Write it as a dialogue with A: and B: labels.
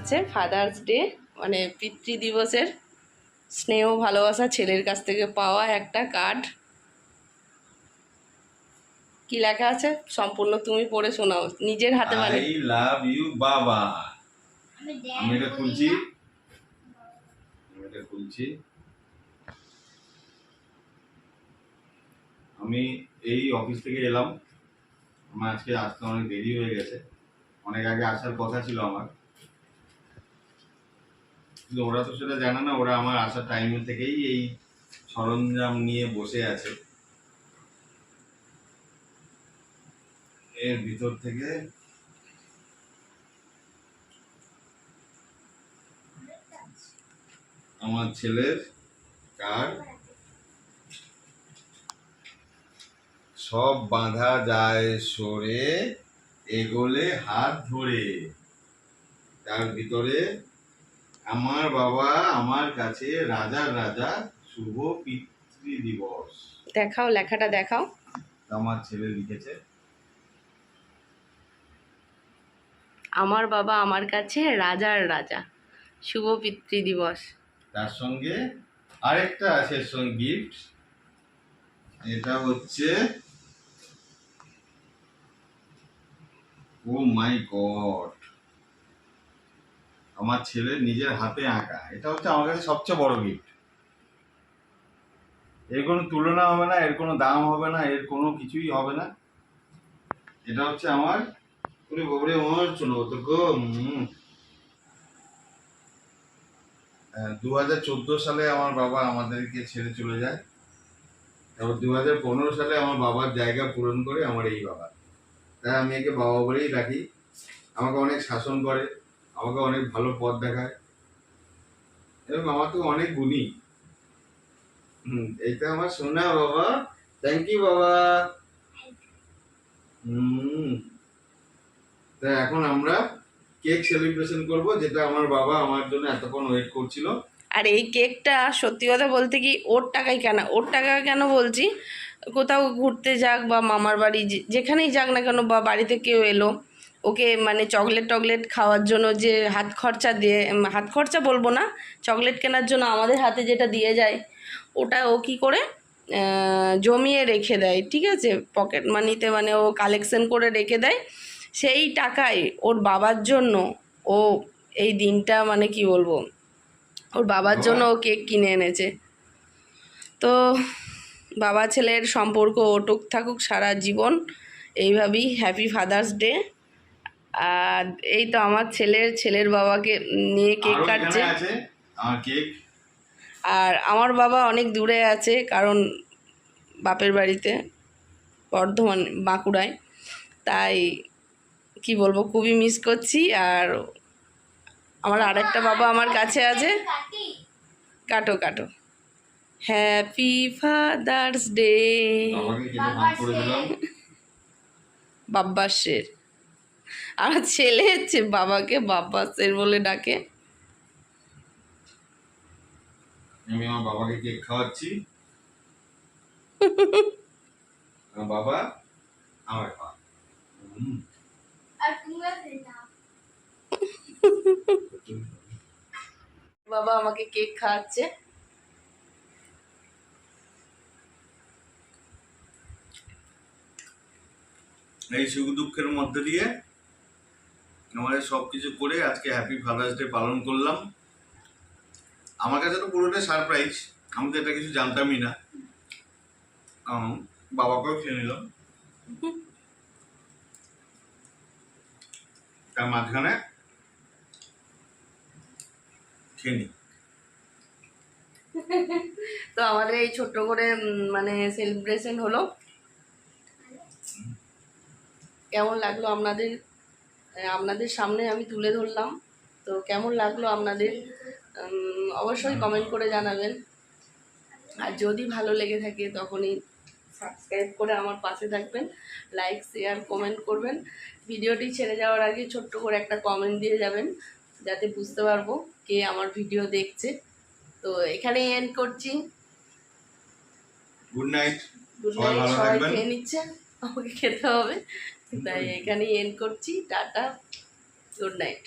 A: আছে father's day, মানে পিতৃ দিবসের স্নেহ ভালোবাসা ছেলের কাছ থেকে পাওয়া একটা কার্ড। কি লেখা আছে সম্পূর্ণ তুমি পড়ে শোনাও নিজের হাতে। মানে
B: আই লাভ ইউ বাবা। আমি এটা খুলছি। আমি এই অফিস থেকে এলাম, আমার আজকে আসতে অনেক দেরি হয়ে গেছে, অনেক আগে আসার কথা ছিল আমার, কিন্তু ওরা তো সেটা জানে না। ওরা আমার আসার টাইম থেকেই এই সরঞ্জাম নিয়ে বসে আছে। এর ভিতর থেকে আমার ছেলের কার্ড, সব বাঁধা যায় সরে এগোলে হাত ধরে, তার ভিতরে আমার বাবা আমার কাছে রাজার রাজা, শুভ পিতৃ দিবস।
A: দেখাও লেখাটা দেখাও।
B: আমার ছেলে লিখেছে,
A: আমার বাবা আমার কাছে রাজার রাজা, শুভ পিতৃ দিবস।
B: তার সঙ্গে আরেকটা আছে গিফট, এটা হচ্ছে ও মাই গড, আমার ছেলের নিজের হাতে আঁকা। এটা হচ্ছে আমার কাছে সবচেয়ে বড় গিফট। এর কোনো তুলনা হবে না, এর কোনো দাম হবে না, এর কোনো কিছুই হবে না। এটা হচ্ছে আমার 2014 সালে আমার বাবা আমাদেরকে ছেড়ে চলে যায়। তারপর 2015 সালে আমার বাবার জায়গা পূরণ করে আমার এই বাবা। তাই আমি একে বাবা বলেই ডাকি। আমাকে অনেক শাসন করে, আমাকে অনেক ভালো পথ দেখায়, এবং আমার তো অনেক গুণী। এইটা আমার সোনা বাবা, থ্যাংক ইউ বাবা। তাই এখন আমরা কেক সেলিব্রেশন করব, যেটা আমার বাবা আমার জন্য এতক্ষণ ওয়েট করছিল।
A: আর এই কেকটা সত্যি কথা বলতে কি ওর টাকায় কেন, ওর টাকা কেন বলছি, কোথাও ঘুরতে যাক বা মামার বাড়ি যেখানেই যাক না কেন, বা বাড়িতে কেউ এলো, ওকে মানে চকলেট খাওয়ার জন্য যে হাত খরচা দিয়ে, হাত খরচা বলবো না, চকলেট কেনার জন্য আমাদের হাতে যেটা দিয়ে যায়, ওটা ও কী করে জমিয়ে রেখে দেয়, ঠিক আছে, পকেট মানিতে, মানে ও কালেকশন করে রেখে দেয়। সেই টাকায় ওর বাবার জন্য ও এই দিনটা, মানে কি বলবো, ওর বাবার জন্য ও কেক কিনে এনেছে। তো বাবা ছেলের সম্পর্ক অটুট থাকুক সারা জীবন এইভাবেই। Happy Father's day. আর এই তো আমার ছেলের বাবাকে নিয়ে কেক কাটছে। আর আমার বাবা অনেক দূরে আছে, কারণ বাপের বাড়িতে বর্ধমান, বাঁকুড়ায়। তাই কি বলবো, খুবই মিস করছি। আর আমার আরেকটা বাবা আমার কাছে আছে। কাটো কাটো। Happy Father's Day. বাব্বাসের। আমার ছেলে হচ্ছে বাবাকে বাব্বাসের বলে ডাকে।
B: আমি আমার বাবাকে কেক খাওয়াচ্ছি। বাবা আমার
A: বাবা আমাকে কেক খাওয়াচ্ছে।
B: এই সুখ দুঃখের মধ্যে দিয়ে আমাদের সবকিছু করে আজকে হ্যাপি ফাদার্স ডে পালন করলাম। আমার কাছে তো পুরোটাই সারপ্রাইজ, আমি তো এটা কিছু জানতামই না। বাবাকেও খেয়ে নিলাম, তার মাঝখানে খেয়ে নি।
A: তো আমাদের এই ছোট্ট করে মানে সেলিব্রেশন হলো। কেমন লাগলো আপনাদের সামনে আমি তুলে ধরলাম। তো কেমন লাগলো আপনাদের অবশ্যই কমেন্ট করে জানাবেন। আর যদি ভালো লেগে থাকে তখনই সাবস্ক্রাইব করে আমার পাশে থাকবেন, লাইক শেয়ার কমেন্ট করবেন। ভিডিওটি ছেড়ে যাওয়ার আগে ছোট্ট করে একটা কমেন্ট দিয়ে যাবেন, যাতে বুঝতে পারবো কে আমার ভিডিও দেখছে। তো এখানেই এন্ড করছি।
B: Good night.
A: সবাই খেয়ে নিচ্ছে, আমাকে খেতে হবে, তাই এখানেই এন্ড করছি। Tata, good night.